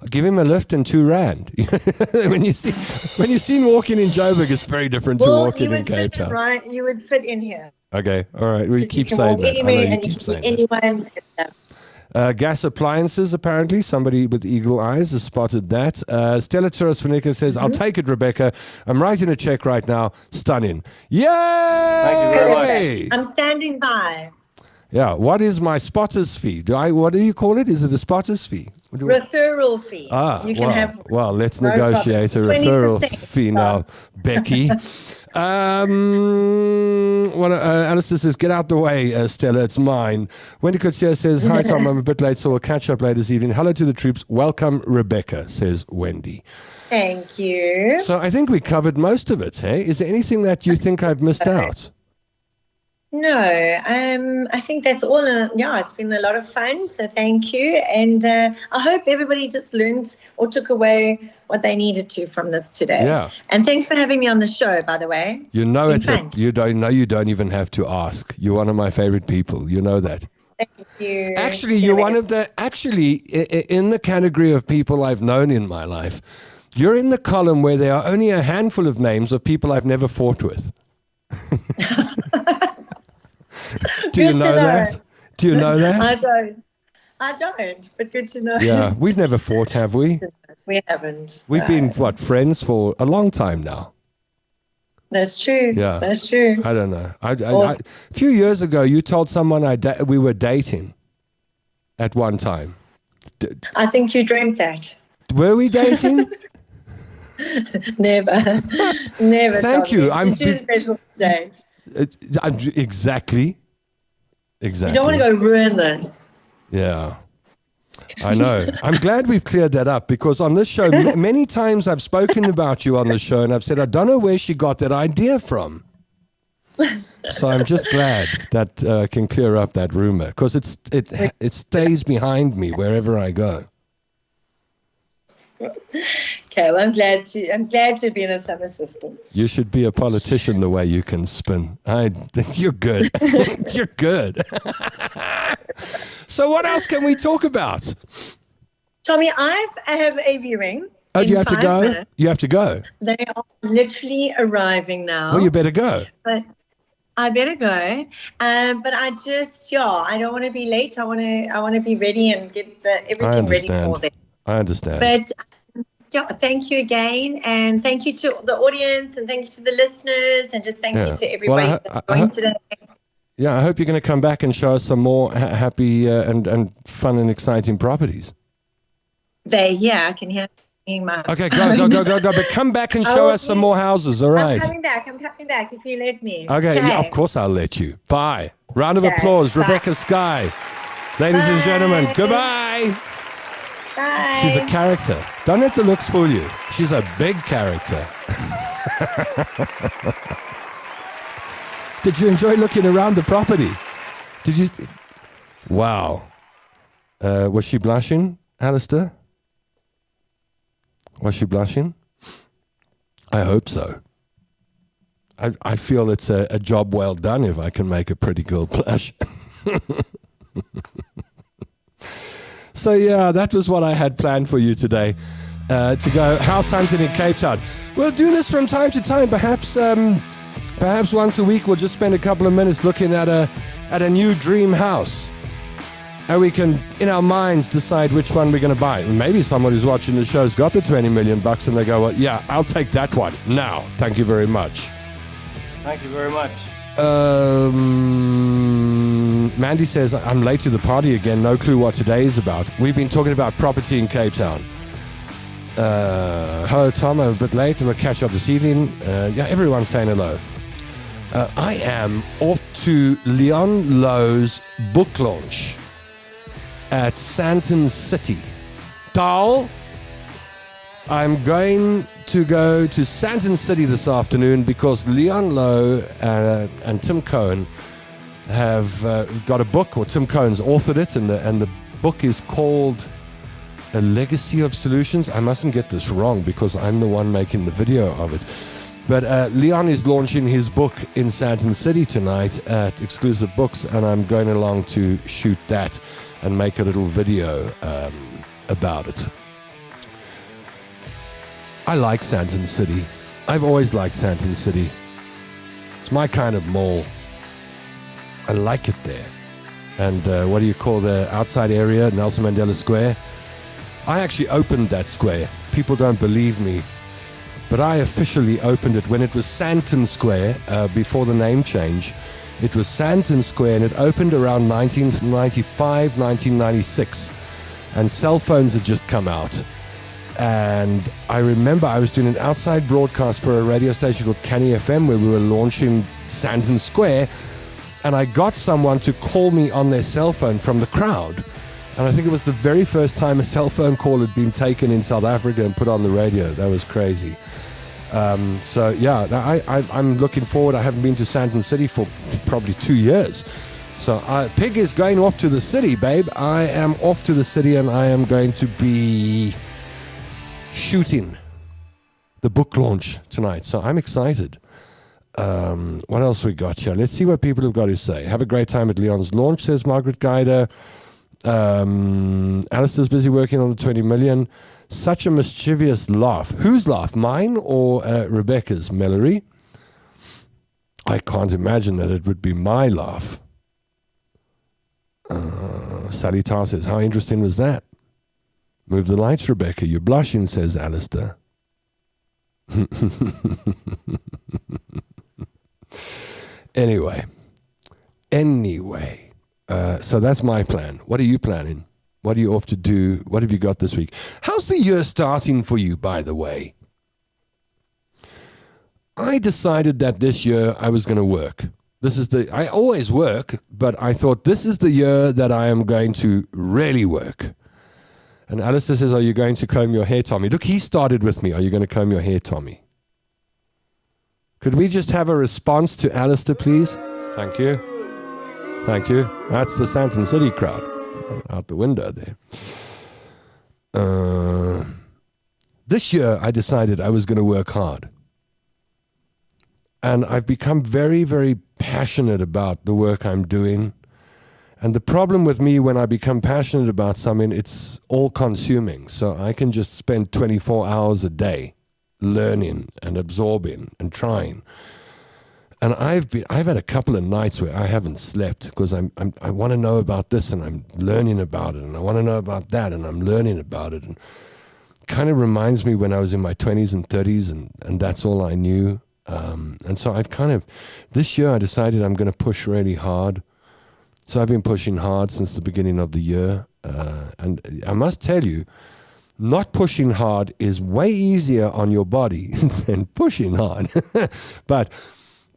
Give him a lift and R2. when you see him walking in Joburg, it's very different to walking in Cape Town. Right, you would fit in here. Okay, all right. We Because you keep can saying walk that. I know anywhere you and you keep can saying meet that. anyone. Gas appliances, apparently. Somebody with eagle eyes has spotted that. Stella Torres Funica says, I'll take it, Rebecca. I'm writing a check right now. Stunning. Yay! Thank you very much. I'm standing by. Yeah. What is my spotter's fee? What do you call it? Is it a spotter's fee? Referral fee. You can have. Well, let's no negotiate problem. a referral 20%. fee now, Becky. Alistair says, get out the way, Stella, it's mine. Wendy Coetzee says, hi, Tom, I'm a bit late, so we'll catch up later this evening. Hello to the troops. Welcome, Rebecca, says Wendy. Thank you. So I think we covered most of it, hey? Is there anything that you think I've missed out? No, I think that's all. It's been a lot of fun. So thank you. And I hope everybody just learned or took away what they needed to from this today. Yeah. And thanks for having me on the show, by the way. You know It's been fun. you don't even have to ask. You're one of my favorite people. You know that. Thank you. Actually, you're one of the, in the category of people I've known in my life, you're in the column where there are only a handful of names of people I've never fought with. Do you know that? Do you know that? I don't, but good to know. Yeah, we've never fought, have we? We haven't. We've been, friends for a long time now. That's true. Yeah. That's true. I don't know. Awesome. A few years ago, you told someone we were dating at one time. I think you dreamt that. Were we dating? Never. Thank you. I'm too special to date. Exactly. You don't want to go ruin this. Yeah. I know. I'm glad we've cleared that up because on this show, many times I've spoken about you on the show and I've said, I don't know where she got that idea from. So I'm just glad that I can clear up that rumor because it stays behind me wherever I go. Okay, well, I'm glad to be of some assistance. You should be a politician the way you can spin. I think you're good. You're good. So what else can we talk about? Tommy, I have a viewing. Oh, do you have to go? Minutes. You have to go. They are literally arriving now. Well, you better go. But I better go. But I don't want to be late. I want to be ready and get everything ready for them. I understand. But thank you again, and thank you to the audience, and thank you to the listeners, and just thank you to everybody that's joined today. Yeah, I hope you're going to come back and show us some more happy and fun and exciting properties. I can hear my Okay, go. But come back and show us some more houses, all right? I'm coming back if you let me. Okay, yeah, of course I'll let you. Bye. Round of applause, bye. Rebekah Skye. Ladies and gentlemen, goodbye. Bye. She's a character. Don't let the looks fool you. She's a big character. Did you enjoy looking around the property? Did you? Wow. Was she blushing, Alistair? Was she blushing? I hope so. I feel it's a job well done if I can make a pretty girl blush. So yeah, that was what I had planned for you today, to go house hunting in Cape Town. We'll do this from time to time. Perhaps once a week we'll just spend a couple of minutes looking at a new dream house. And we can, in our minds, decide which one we're going to buy. Maybe someone who's watching the show's got the $20 million and they go, well, yeah, I'll take that one now. Thank you very much. Thank you very much. Mandy says, I'm late to the party again. No clue what today is about. We've been talking about property in Cape Town. Hello, Tom. I'm a bit late. We'll catch up this evening. Everyone's saying hello. I am off to Leon Lowe's book launch at Sandton City. Dahl, I'm going to go to Sandton City this afternoon because Leon Lowe and Tim Cohen have got a book, or Tim Cohen's authored it, and the book is called A Legacy of Solutions. I mustn't get this wrong because I'm the one making the video of it. But Leon is launching his book in Sandton City tonight at Exclusive Books, and I'm going along to shoot that and make a little video about it. I like Sandton City. I've always liked Sandton City. It's my kind of mall. I like it there. and what do you call the outside area, Nelson Mandela Square. I actually opened that square. People don't believe me, but I officially opened it when it was Sandton Square, before the name change. It was Sandton Square, and it opened around 1995, 1996, and cell phones had just come out. And I remember I was doing an outside broadcast for a radio station called Canny FM where we were launching Sandton Square, and I got someone to call me on their cell phone from the crowd. And I think it was the very first time a cell phone call had been taken in South Africa and put on the radio. That was crazy. So yeah, I'm looking forward. I haven't been to Sandton City for probably 2 years. So Pig is going off to the city, babe. I am off to the city, and I am going to be shooting the book launch tonight. So I'm excited. What else we got here? Let's see what people have got to say. Have a great time at Leon's launch, says Margaret Guider. Alistair's busy working on the 20 million. Such a mischievous laugh. Whose laugh? Mine or Rebecca's, Mallory? I can't imagine that it would be my laugh. Sally Tarr says, how interesting was that? Move the lights, Rebecca. You're blushing, says Alistair. Anyway, so that's my plan. What are you planning? What are you off to do? What have you got this week? How's the year starting for you, by the way? I decided that this year I was going to work. I always work, but I thought this is the year that I am going to really work. And Alistair says, are you going to comb your hair, Tommy? Look, he started with me. Are you going to comb your hair, Tommy? Could we just have a response to Alistair, please? Thank you. Thank you. That's the Sandton City crowd. Out the window there. This year, I decided I was going to work hard. And I've become very, very passionate about the work I'm doing. And the problem with me, when I become passionate about something, it's all-consuming. So I can just spend 24 hours a day learning and absorbing and trying. And I've had a couple of nights where I haven't slept because I want to know about this and I'm learning about it, and I want to know about that and I'm learning about it. And it kind of reminds me when I was in my 20s and 30s and that's all I knew. And so this year I decided I'm going to push really hard. So I've been pushing hard since the beginning of the year. And I must tell you, not pushing hard is way easier on your body than pushing hard. But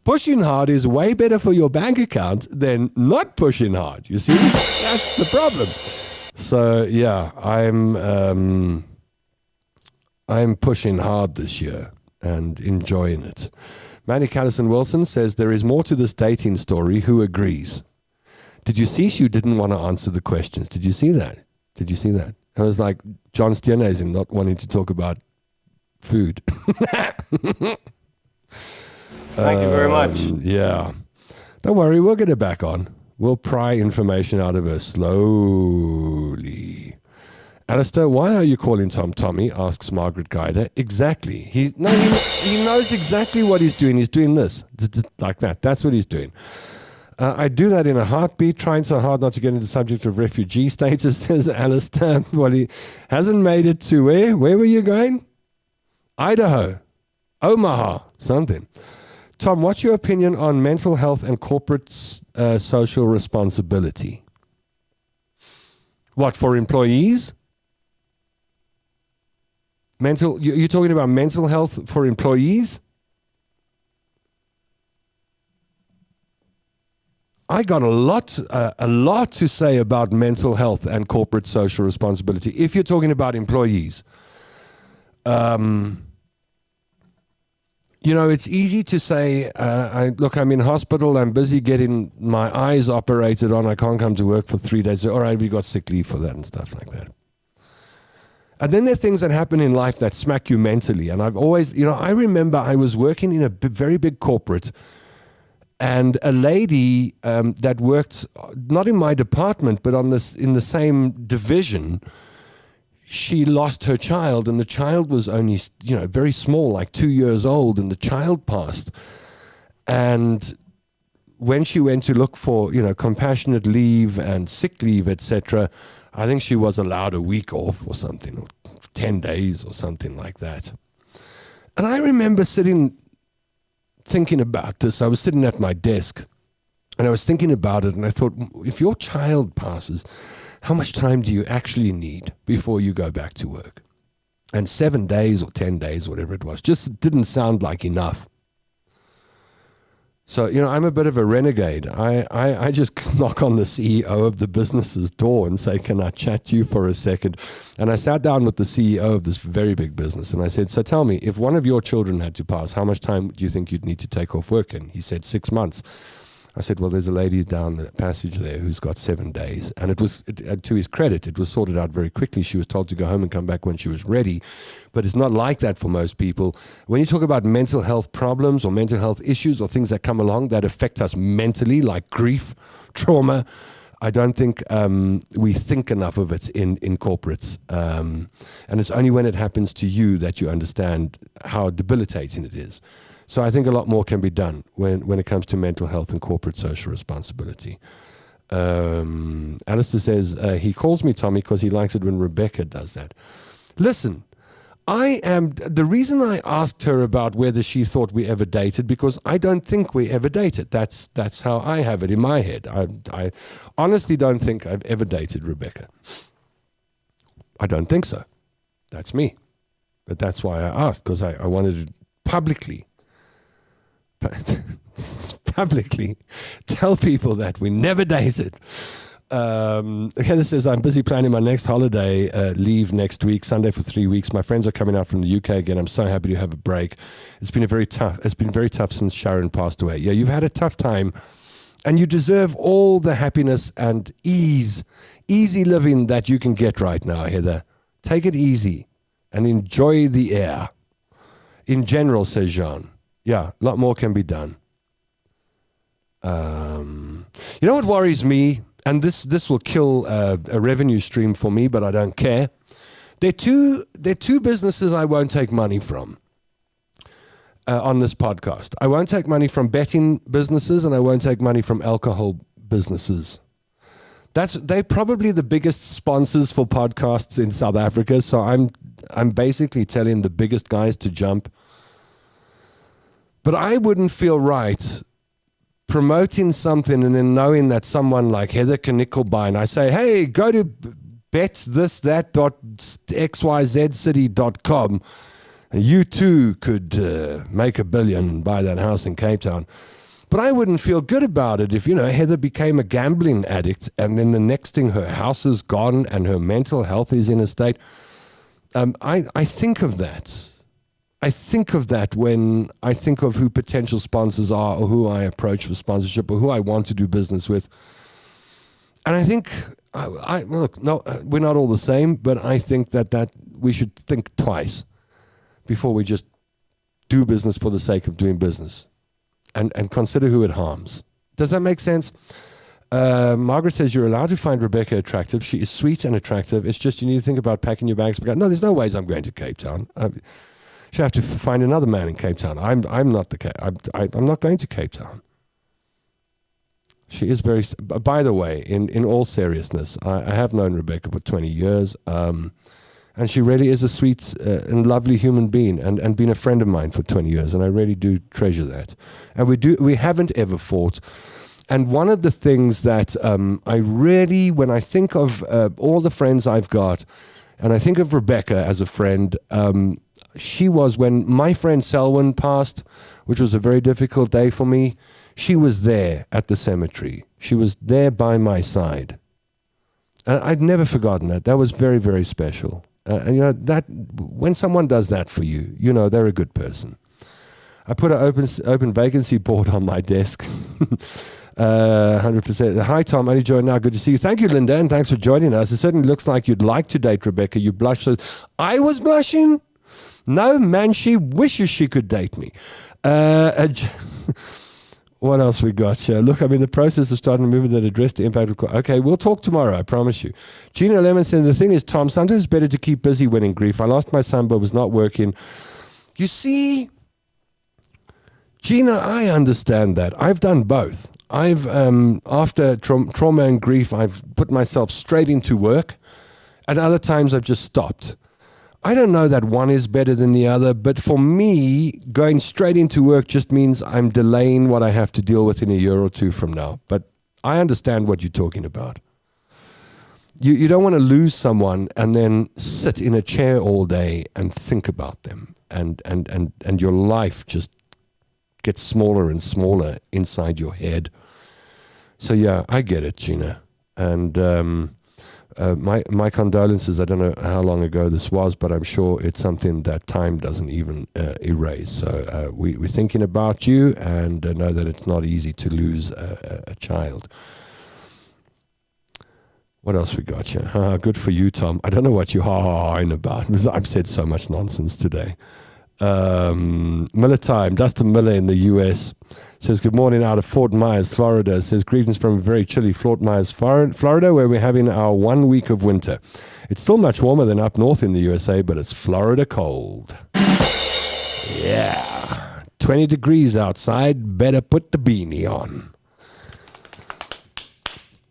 pushing hard is way better for your bank account than not pushing hard. You see, that's the problem. So yeah, I'm pushing hard this year and enjoying it. Manny Callison Wilson says there is more to this dating story. Who agrees? Did you see she didn't want to answer the questions? Did you see that? It was like John Steenhuisen not wanting to talk about food. Thank you very much. Yeah. Don't worry, we'll get her back on. We'll pry information out of her slowly. Alistair, why are you calling Tom Tommy? Asks Margaret Guider. Exactly. He knows exactly what he's doing. He's doing this. Like that. That's what he's doing. I do that in a heartbeat, trying so hard not to get into the subject of refugee status, says Alistair. Well, he hasn't made it to where? Where were you going? Idaho. Omaha. Something. Tom, what's your opinion on mental health and corporate social responsibility? What, for employees? You're talking about mental health for employees? I got a lot to say about mental health and corporate social responsibility. If you're talking about employees, it's easy to say, I'm in hospital, I'm busy getting my eyes operated on, I can't come to work for 3 days. All right, we got sick leave for that and stuff like that. And then there are things that happen in life that smack you mentally. And I've always, I remember I was working in a very big corporate, and a lady that worked not in my department, but in the same division, she lost her child, and the child was only, very small, like 2 years old, and the child passed. And when she went to look for, compassionate leave and sick leave, etc., I think she was allowed a week off or something, or 10 days or something like that. And I remember thinking about this. I was sitting at my desk and I was thinking about it, and I thought, if your child passes, how much time do you actually need before you go back to work? And 7 days or 10 days, whatever it was, just didn't sound like enough. So, I'm a bit of a renegade. I just knock on the CEO of the business's door and say, can I chat to you for a second? And I sat down with the CEO of this very big business and I said, so tell me, if one of your children had to pass, how much time do you think you'd need to take off work? And he said 6 months. I said, well, there's a lady down the passage there who's got 7 days. And to his credit, it was sorted out very quickly. She was told to go home and come back when she was ready. But it's not like that for most people. When you talk about mental health problems or mental health issues or things that come along that affect us mentally, like grief, trauma, I don't think we think enough of it in corporates. And it's only when it happens to you that you understand how debilitating it is. So I think a lot more can be done when it comes to mental health and corporate social responsibility. Alistair says, he calls me Tommy because he likes it when Rebekah does that. Listen, the reason I asked her about whether she thought we ever dated, because I don't think we ever dated. That's how I have it in my head. I honestly don't think I've ever dated Rebekah. I don't think so. That's me. But that's why I asked, because I wanted to publicly tell people that we never dated. Heather says, I'm busy planning my next holiday leave next week, Sunday for 3 weeks. My friends are coming out from the UK again. I'm so happy to have a break. It's been very tough since Sharon passed away. Yeah, you've had a tough time and you deserve all the happiness and easy living that you can get right now, Heather. Take it easy and enjoy the air. In general, says Jean. Yeah, a lot more can be done. You know what worries me? And this will kill a revenue stream for me, but I don't care. They're two businesses I won't take money from on this podcast. I won't take money from betting businesses, and I won't take money from alcohol businesses. They're probably the biggest sponsors for podcasts in South Africa. So I'm basically telling the biggest guys to jump. But I wouldn't feel right promoting something and then knowing that someone like Heather Knickelbein, I say, hey, go to betthisThat.xyzcity.com. You too could make $1 billion and buy that house in Cape Town. But I wouldn't feel good about it if, Heather became a gambling addict and then the next thing her house is gone and her mental health is in a state. I think of that. I think of that when I think of who potential sponsors are or who I approach for sponsorship or who I want to do business with. And I think, look, no, we're not all the same, but I think that we should think twice before we just do business for the sake of doing business and consider who it harms. Does that make sense? Margaret says you're allowed to find Rebekah attractive. She is sweet and attractive. It's just you need to think about packing your bags. No, there's no ways I'm going to Cape Town. She'll have to find another man in Cape Town. I'm not I'm not going to Cape Town. She is very. By the way, in all seriousness, I have known Rebekah for 20 years, and she really is a sweet and lovely human being, and been a friend of mine for 20 years, and I really do treasure that. And we haven't ever fought. And one of the things that I really, when I think of all the friends I've got, and I think of Rebekah as a friend. She was, when my friend Selwyn passed, which was a very difficult day for me, she was there at the cemetery. She was there by my side. And I'd never forgotten that. That was very, very special. And that when someone does that for you, they're a good person. I put an open vacancy board on my desk. 100%. Hi, Tom. Only joined now. Good to see you. Thank you, Linda, and thanks for joining us. It certainly looks like you'd like to date Rebekah. You blushed. I was blushing? No, man, she wishes she could date me. What else we got here? Look, I'm in the process of starting a movement that addressed the impact of... Okay, we'll talk tomorrow, I promise you. Gina Lemon said, the thing is, Tom, sometimes it's better to keep busy winning grief. I lost my son, but was not working. You see, Gina, I understand that. I've done both. I've after trauma and grief, I've put myself straight into work. At other times, I've just stopped. I don't know that one is better than the other, but for me, going straight into work just means I'm delaying what I have to deal with in a year or two from now. But I understand what you're talking about. You don't want to lose someone and then sit in a chair all day and think about them, and your life just gets smaller and smaller inside your head. So yeah, I get it, Gina. And my condolences. I don't know how long ago this was, but I'm sure it's something that time doesn't even erase. So we're thinking about you, and know that it's not easy to lose a child. What else we got here? Good for you, Tom. I don't know what you're ha-ha-ing about. I've said so much nonsense today. Miller time. Dustin Miller in the U.S. says, good morning out of Fort Myers, Florida. Says, greetings from very chilly Fort Myers, Florida, where we're having our 1 week of winter. It's still much warmer than up north in the USA, but it's Florida cold. Yeah. 20 degrees outside. Better put the beanie on.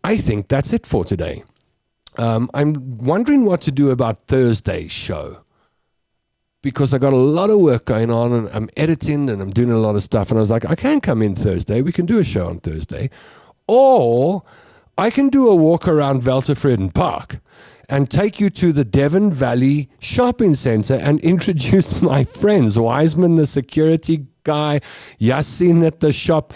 I think that's it for today. I'm wondering what to do about Thursday's show, because I got a lot of work going on and I'm editing and I'm doing a lot of stuff. And I was like, I can come in Thursday. We can do a show on Thursday. Or I can do a walk around Velterfreden Park and take you to the Devon Valley Shopping Center and introduce my friends. Wiseman, the security guy, Yassin at the shop,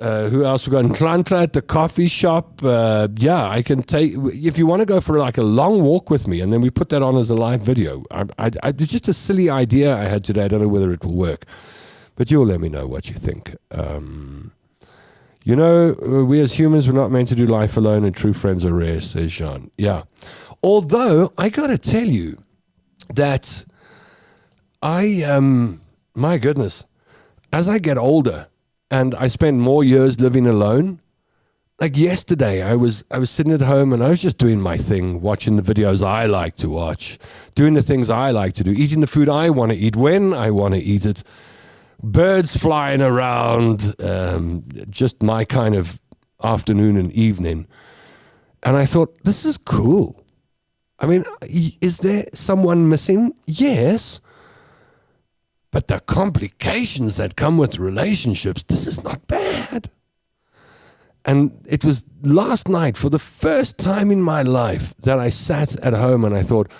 who else we got? Ntlantla at the coffee shop. Yeah, I can take, if you want to go for like a long walk with me, and then we put that on as a live video. It's just a silly idea I had today. I don't know whether it will work, but you'll let me know what you think. You know, we as humans were not meant to do life alone, and true friends are rare, says Jean. Yeah. Although, I got to tell you that my goodness, as I get older, and I spend more years living alone. Like yesterday, I was sitting at home and I was just doing my thing, watching the videos I like to watch, doing the things I like to do, eating the food I want to eat when I want to eat it, birds flying around, just my kind of afternoon and evening. And I thought, this is cool. I mean, is there someone missing? Yes. But the complications that come with relationships, this is not bad. And it was last night, for the first time in my life, that I sat at home and I thought,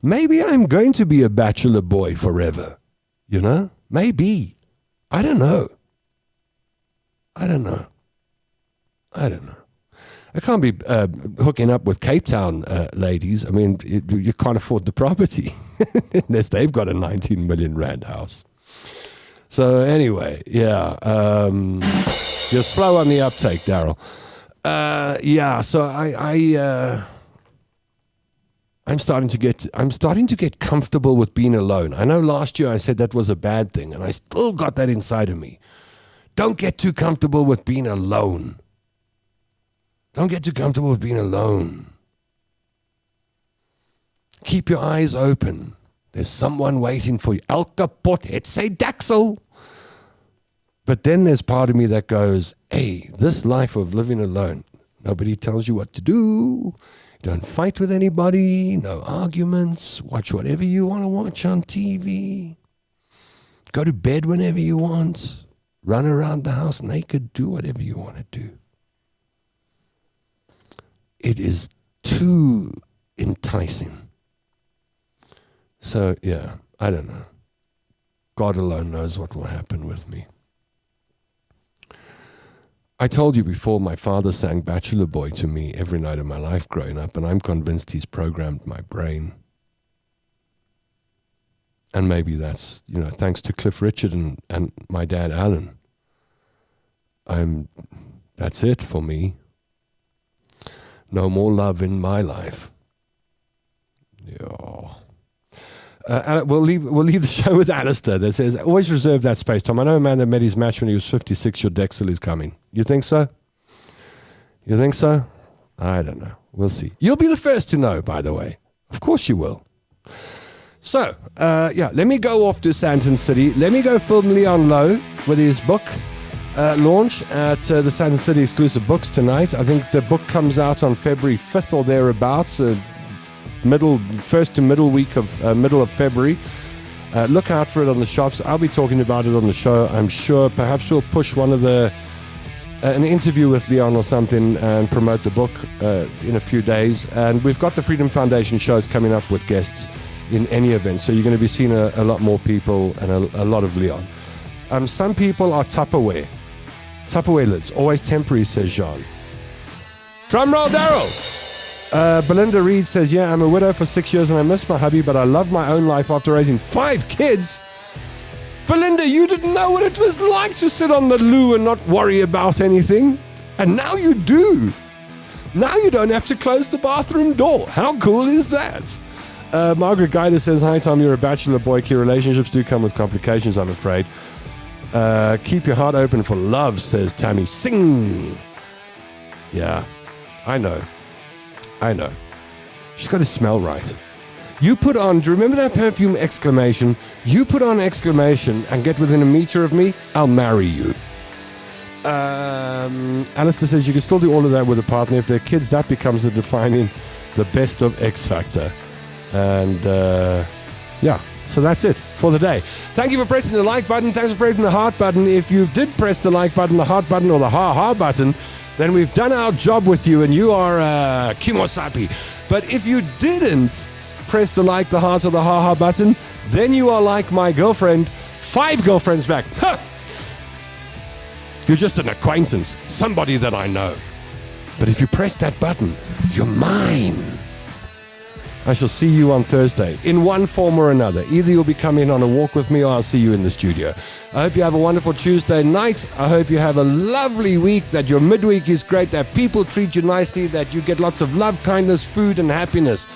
maybe I'm going to be a bachelor boy forever. You know? Maybe. I don't know. I can't be hooking up with Cape Town ladies. I mean, you can't afford the property unless they've got a 19 million rand house. So anyway, yeah, you're slow on the uptake, Daryl. Yeah, so I'm starting to get comfortable with being alone. I know last year I said that was a bad thing, and I still got that inside of me. Don't get too comfortable with being alone. Don't get too comfortable with being alone. Keep your eyes open. There's someone waiting for you. Elke pot het sy deksel. But then there's part of me that goes, hey, this life of living alone, nobody tells you what to do. Don't fight with anybody. No arguments. Watch whatever you want to watch on TV. Go to bed whenever you want. Run around the house naked. Do whatever you want to do. It is too enticing. So, yeah, I don't know. God alone knows what will happen with me. I told you before, my father sang Bachelor Boy to me every night of my life growing up, and I'm convinced he's programmed my brain. And maybe that's, thanks to Cliff Richard and my dad, Alan. That's it for me. No more love in my life. Yeah. We'll leave the show with Alistair that says, always reserve that space, Tom. I know a man that met his match when he was 56. Your Dexel is coming. You think so? You think so? I don't know. We'll see. You'll be the first to know, by the way. Of course you will. So, let me go off to Sandton City. Let me go film Leon Lowe with his book. launch at the Sand City Exclusive Books tonight. I think the book comes out on February 5th or thereabouts, first to middle of February. Look out for it on the shops. I'll be talking about it on the show, I'm sure. Perhaps we'll push an interview with Leon or something and promote the book in a few days. And we've got the Freedom Foundation shows coming up with guests in any event, so you're going to be seeing a lot more people and a lot of Leon. Some people are Tupperware lids, always temporary, says Jean. Drum roll, Daryl. Belinda Reed says, yeah, I'm a widow for 6 years and I miss my hubby, but I love my own life after raising 5 kids. Belinda, you didn't know what it was like to sit on the loo and not worry about anything. And now you do. Now you don't have to close the bathroom door. How cool is that? Margaret Guider says, hi Tom, you're a bachelor boy. Key relationships do come with complications, I'm afraid. Keep your heart open for love, says Tammy. Sing. Yeah, I know. She's got to smell right. You put on, do you remember that perfume exclamation? You put on exclamation and get within a meter of me, I'll marry you. Alistair says you can still do all of that with a partner. If they're kids, that becomes the defining the best of X Factor. And yeah, so that's it for the day. Thank you for pressing the like button. Thanks for pressing the heart button. If you did press the like button, the heart button, or the ha-ha button, then we've done our job with you and you are kimosapi. But if you didn't press the like, the heart, or the ha-ha button, then you are like my girlfriend, 5 girlfriends back. Huh! You're just an acquaintance, somebody that I know. But if you press that button, you're mine. I shall see you on Thursday in one form or another. Either you'll be coming on a walk with me or I'll see you in the studio. I hope you have a wonderful Tuesday night. I hope you have a lovely week, that your midweek is great, that people treat you nicely, that you get lots of love, kindness, food, and happiness.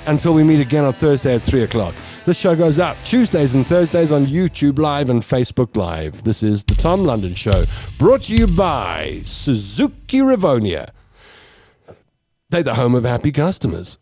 Until we meet again on Thursday at 3 o'clock. This show goes out Tuesdays and Thursdays on YouTube Live and Facebook Live. This is The Tom London Show, brought to you by Suzuki Rivonia. They're the home of happy customers.